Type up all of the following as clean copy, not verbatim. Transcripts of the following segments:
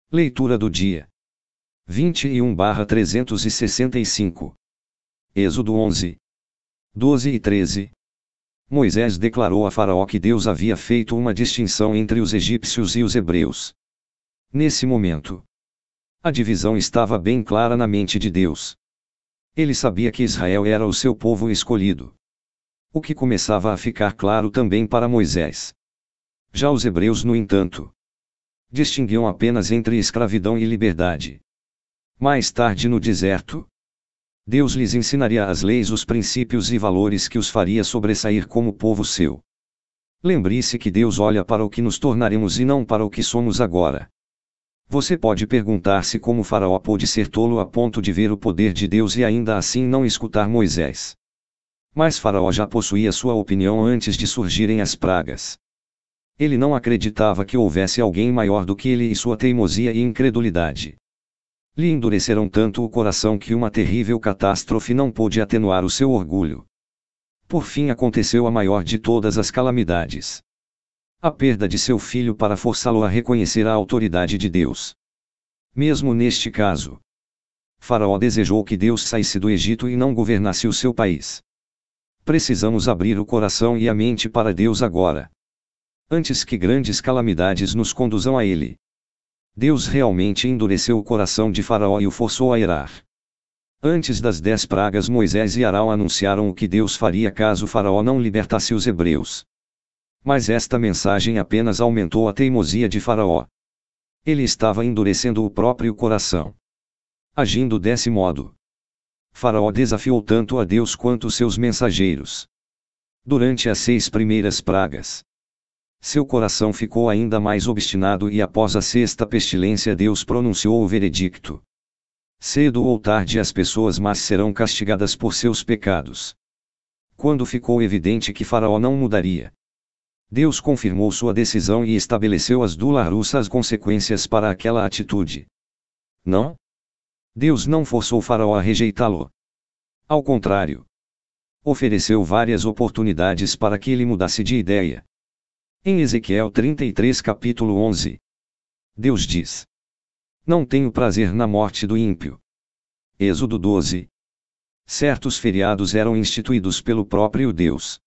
Leitura do dia 21/365. Êxodo 11, 12 e 13. Moisés declarou a Faraó que Deus havia feito uma distinção entre os egípcios e os hebreus. Nesse momento, a divisão estava bem clara na mente de Deus. Ele sabia que Israel era o seu povo escolhido. O que começava a ficar claro também para Moisés. Já os hebreus, no entanto, distinguiam apenas entre escravidão e liberdade. Mais tarde no deserto, Deus lhes ensinaria as leis, os princípios e valores que os faria sobressair como povo seu. Lembre-se que Deus olha para o que nos tornaremos e não para o que somos agora. Você pode perguntar-se como Faraó pôde ser tolo a ponto de ver o poder de Deus e ainda assim não escutar Moisés. Mas Faraó já possuía sua opinião antes de surgirem as pragas. Ele não acreditava que houvesse alguém maior do que ele, e sua teimosia e incredulidade lhe endureceram tanto o coração que uma terrível catástrofe não pôde atenuar o seu orgulho. Por fim aconteceu a maior de todas as calamidades: a perda de seu filho para forçá-lo a reconhecer a autoridade de Deus. Mesmo neste caso, Faraó desejou que Deus saísse do Egito e não governasse o seu país. Precisamos abrir o coração e a mente para Deus agora, antes que grandes calamidades nos conduzam a ele. Deus realmente endureceu o coração de Faraó e o forçou a irar. Antes das 10 pragas, Moisés e Arão anunciaram o que Deus faria caso Faraó não libertasse os hebreus. Mas esta mensagem apenas aumentou a teimosia de Faraó. Ele estava endurecendo o próprio coração. Agindo desse modo, Faraó desafiou tanto a Deus quanto seus mensageiros. Durante as 6 primeiras pragas, seu coração ficou ainda mais obstinado e após a 6ª pestilência Deus pronunciou o veredicto: cedo ou tarde as pessoas más serão castigadas por seus pecados. Quando ficou evidente que Faraó não mudaria, Deus confirmou sua decisão e estabeleceu as dolorosas consequências para aquela atitude. Não? Deus não forçou Faraó a rejeitá-lo. Ao contrário, ofereceu várias oportunidades para que ele mudasse de ideia. Em Ezequiel 33, capítulo 11, Deus diz: não tenho prazer na morte do ímpio. Êxodo 12. Certos feriados eram instituídos pelo próprio Deus.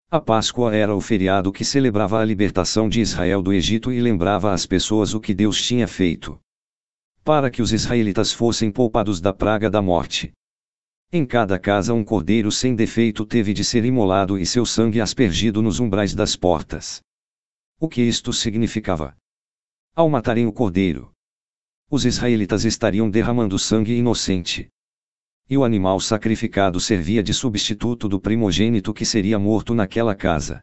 A Páscoa era o feriado que celebrava a libertação de Israel do Egito e lembrava às pessoas o que Deus tinha feito para que os israelitas fossem poupados da praga da morte. Em cada casa um cordeiro sem defeito teve de ser imolado e seu sangue aspergido nos umbrais das portas. O que isto significava? Ao matarem o cordeiro, os israelitas estariam derramando sangue inocente. E o animal sacrificado servia de substituto do primogênito que seria morto naquela casa.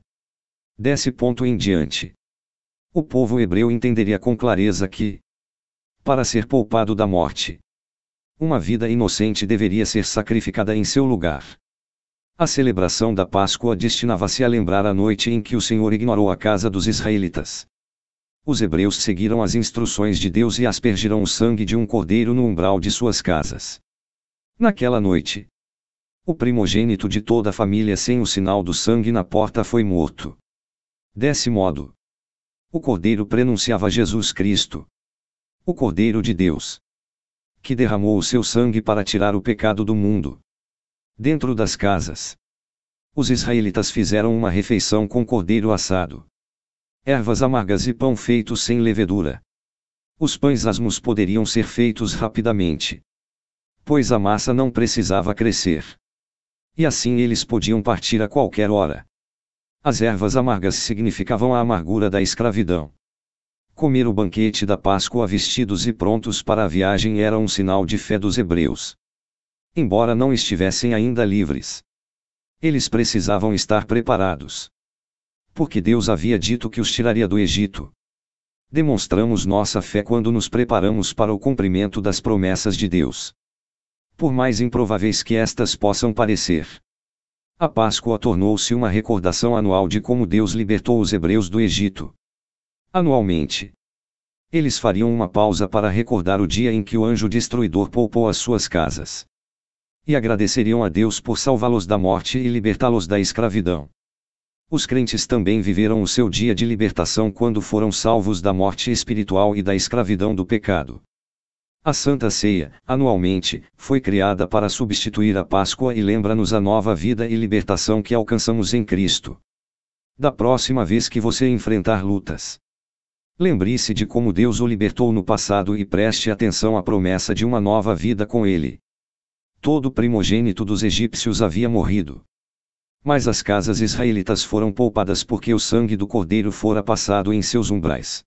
Desse ponto em diante, o povo hebreu entenderia com clareza que, para ser poupado da morte, uma vida inocente deveria ser sacrificada em seu lugar. A celebração da Páscoa destinava-se a lembrar a noite em que o Senhor ignorou a casa dos israelitas. Os hebreus seguiram as instruções de Deus e aspergiram o sangue de um cordeiro no umbral de suas casas. Naquela noite, o primogênito de toda a família sem o sinal do sangue na porta foi morto. Desse modo, o cordeiro prenunciava Jesus Cristo, o Cordeiro de Deus, que derramou o seu sangue para tirar o pecado do mundo. Dentro das casas, os israelitas fizeram uma refeição com cordeiro assado, ervas amargas e pão feito sem levedura. Os pães asmos poderiam ser feitos rapidamente, pois a massa não precisava crescer. E assim eles podiam partir a qualquer hora. As ervas amargas significavam a amargura da escravidão. Comer o banquete da Páscoa vestidos e prontos para a viagem era um sinal de fé dos hebreus. Embora não estivessem ainda livres, eles precisavam estar preparados, porque Deus havia dito que os tiraria do Egito. Demonstramos nossa fé quando nos preparamos para o cumprimento das promessas de Deus, por mais improváveis que estas possam parecer. A Páscoa tornou-se uma recordação anual de como Deus libertou os hebreus do Egito. Anualmente, eles fariam uma pausa para recordar o dia em que o anjo destruidor poupou as suas casas, e agradeceriam a Deus por salvá-los da morte e libertá-los da escravidão. Os crentes também viveram o seu dia de libertação quando foram salvos da morte espiritual e da escravidão do pecado. A Santa Ceia, anualmente, foi criada para substituir a Páscoa e lembra-nos a nova vida e libertação que alcançamos em Cristo. Da próxima vez que você enfrentar lutas, lembre-se de como Deus o libertou no passado e preste atenção à promessa de uma nova vida com Ele. Todo primogênito dos egípcios havia morrido. Mas as casas israelitas foram poupadas porque o sangue do Cordeiro fora passado em seus umbrais.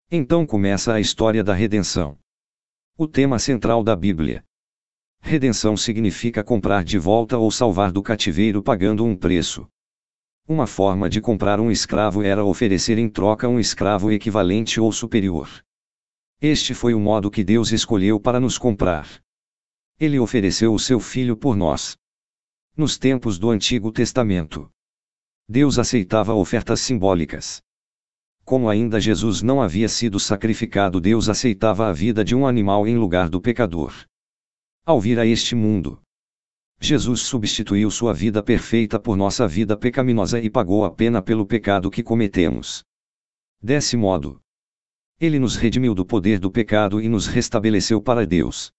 Então começa a história da redenção. O tema central da Bíblia. Redenção significa comprar de volta ou salvar do cativeiro pagando um preço. Uma forma de comprar um escravo era oferecer em troca um escravo equivalente ou superior. Este foi o modo que Deus escolheu para nos comprar. Ele ofereceu o seu Filho por nós. Nos tempos do Antigo Testamento, Deus aceitava ofertas simbólicas. Como ainda Jesus não havia sido sacrificado, Deus aceitava a vida de um animal em lugar do pecador. Ao vir a este mundo, Jesus substituiu sua vida perfeita por nossa vida pecaminosa e pagou a pena pelo pecado que cometemos. Desse modo, Ele nos redimiu do poder do pecado e nos restabeleceu para Deus.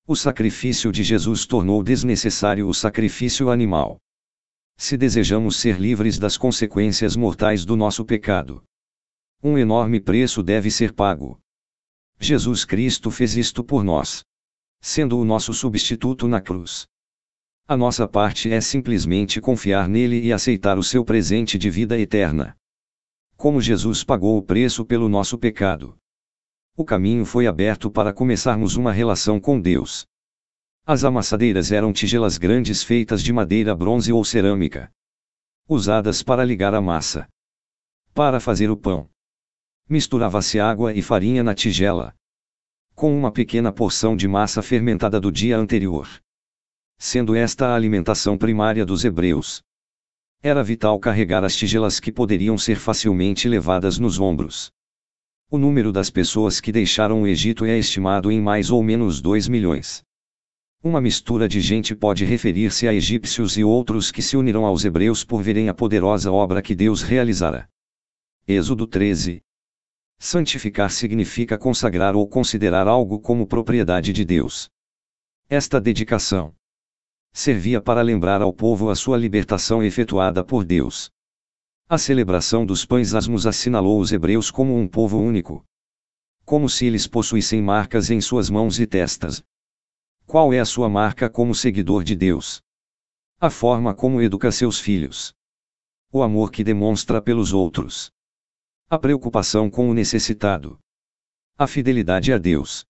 O sacrifício de Jesus tornou desnecessário o sacrifício animal. Se desejamos ser livres das consequências mortais do nosso pecado, um enorme preço deve ser pago. Jesus Cristo fez isto por nós, sendo o nosso substituto na cruz. A nossa parte é simplesmente confiar nele e aceitar o seu presente de vida eterna. Como Jesus pagou o preço pelo nosso pecado, o caminho foi aberto para começarmos uma relação com Deus. As amassadeiras eram tigelas grandes feitas de madeira, bronze ou cerâmica, usadas para ligar a massa. Para fazer o pão, misturava-se água e farinha na tigela, com uma pequena porção de massa fermentada do dia anterior. Sendo esta a alimentação primária dos hebreus, era vital carregar as tigelas que poderiam ser facilmente levadas nos ombros. O número das pessoas que deixaram o Egito é estimado em mais ou menos 2 milhões. Uma mistura de gente pode referir-se a egípcios e outros que se unirão aos hebreus por verem a poderosa obra que Deus realizara. Êxodo 13. Santificar significa consagrar ou considerar algo como propriedade de Deus. Esta dedicação servia para lembrar ao povo a sua libertação efetuada por Deus. A celebração dos pães asmos assinalou os hebreus como um povo único, como se eles possuíssem marcas em suas mãos e testas. Qual é a sua marca como seguidor de Deus? A forma como educa seus filhos. O amor que demonstra pelos outros. A preocupação com o necessitado. A fidelidade a Deus.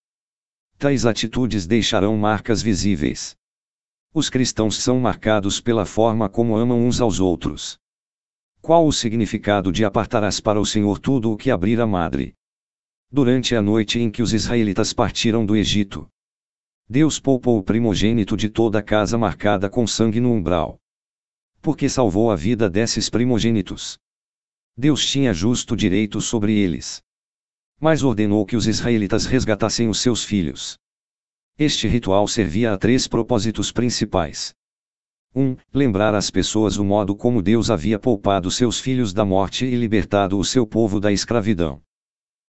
Tais atitudes deixarão marcas visíveis. Os cristãos são marcados pela forma como amam uns aos outros. Qual o significado de apartarás para o Senhor tudo o que abrir a madre? Durante a noite em que os israelitas partiram do Egito, Deus poupou o primogênito de toda a casa marcada com sangue no umbral, porque salvou a vida desses primogênitos. Deus tinha justo direito sobre eles, mas ordenou que os israelitas resgatassem os seus filhos. Este ritual servia a 3 propósitos principais. 1. Lembrar às pessoas o modo como Deus havia poupado seus filhos da morte e libertado o seu povo da escravidão.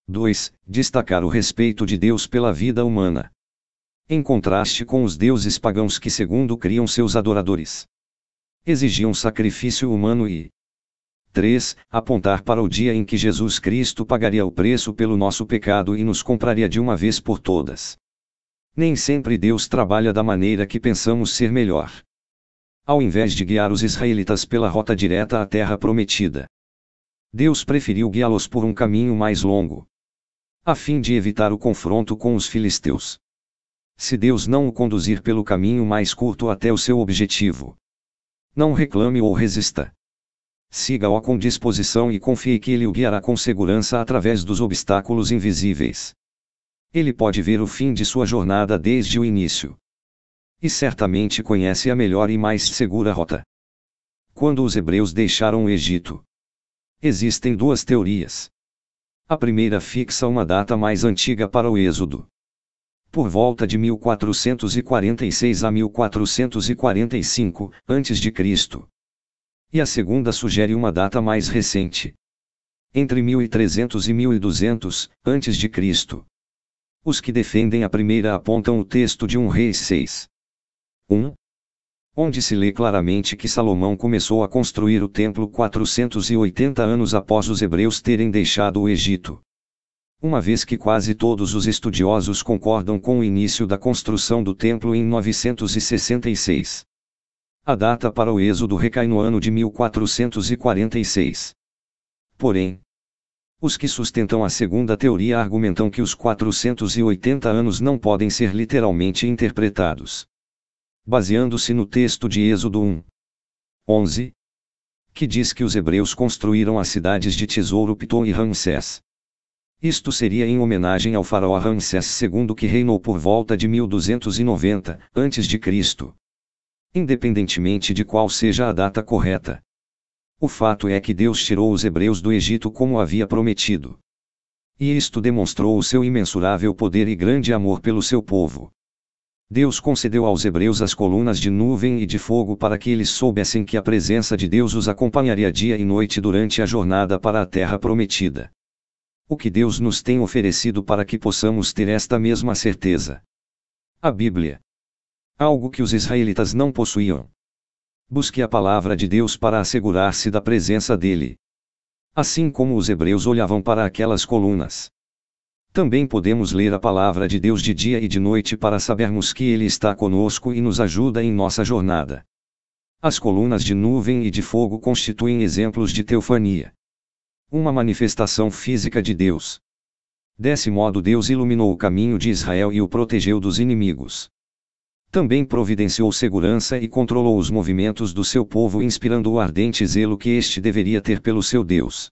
2. Destacar o respeito de Deus pela vida humana, em contraste com os deuses pagãos que, segundo criam seus adoradores, exigiam sacrifício humano e 3. Apontar para o dia em que Jesus Cristo pagaria o preço pelo nosso pecado e nos compraria de uma vez por todas. Nem sempre Deus trabalha da maneira que pensamos ser melhor. Ao invés de guiar os israelitas pela rota direta à terra prometida, Deus preferiu guiá-los por um caminho mais longo, a fim de evitar o confronto com os filisteus. Se Deus não o conduzir pelo caminho mais curto até o seu objetivo, não reclame ou resista. Siga-o com disposição e confie que Ele o guiará com segurança através dos obstáculos invisíveis. Ele pode ver o fim de sua jornada desde o início. E certamente conhece a melhor e mais segura rota. Quando os hebreus deixaram o Egito, existem 2 teorias. A primeira fixa uma data mais antiga para o Êxodo, por volta de 1446 a 1445 a.C. E a segunda sugere uma data mais recente. Entre 1300 e 1200, antes de Cristo. Os que defendem a primeira apontam o texto de 1 Reis 6:1, onde se lê claramente que Salomão começou a construir o templo 480 anos após os hebreus terem deixado o Egito. Uma vez que quase todos os estudiosos concordam com o início da construção do templo em 966. A data para o êxodo recai no ano de 1446. Porém, os que sustentam a segunda teoria argumentam que os 480 anos não podem ser literalmente interpretados. Baseando-se no texto de Êxodo 1:11, que diz que os hebreus construíram as cidades de Tesouro Pitom e Ramsés. Isto seria em homenagem ao faraó Ramsés II, que reinou por volta de 1290, a.C. Independentemente de qual seja a data correta. O fato é que Deus tirou os hebreus do Egito como havia prometido. E isto demonstrou o seu imensurável poder e grande amor pelo seu povo. Deus concedeu aos hebreus as colunas de nuvem e de fogo para que eles soubessem que a presença de Deus os acompanharia dia e noite durante a jornada para a terra prometida. O que Deus nos tem oferecido para que possamos ter esta mesma certeza? A Bíblia. Algo que os israelitas não possuíam. Busque a palavra de Deus para assegurar-se da presença dele. Assim como os hebreus olhavam para aquelas colunas. Também podemos ler a palavra de Deus de dia e de noite para sabermos que ele está conosco e nos ajuda em nossa jornada. As colunas de nuvem e de fogo constituem exemplos de teofania. Uma manifestação física de Deus. Desse modo Deus iluminou o caminho de Israel e o protegeu dos inimigos. Também providenciou segurança e controlou os movimentos do seu povo, inspirando o ardente zelo que este deveria ter pelo seu Deus.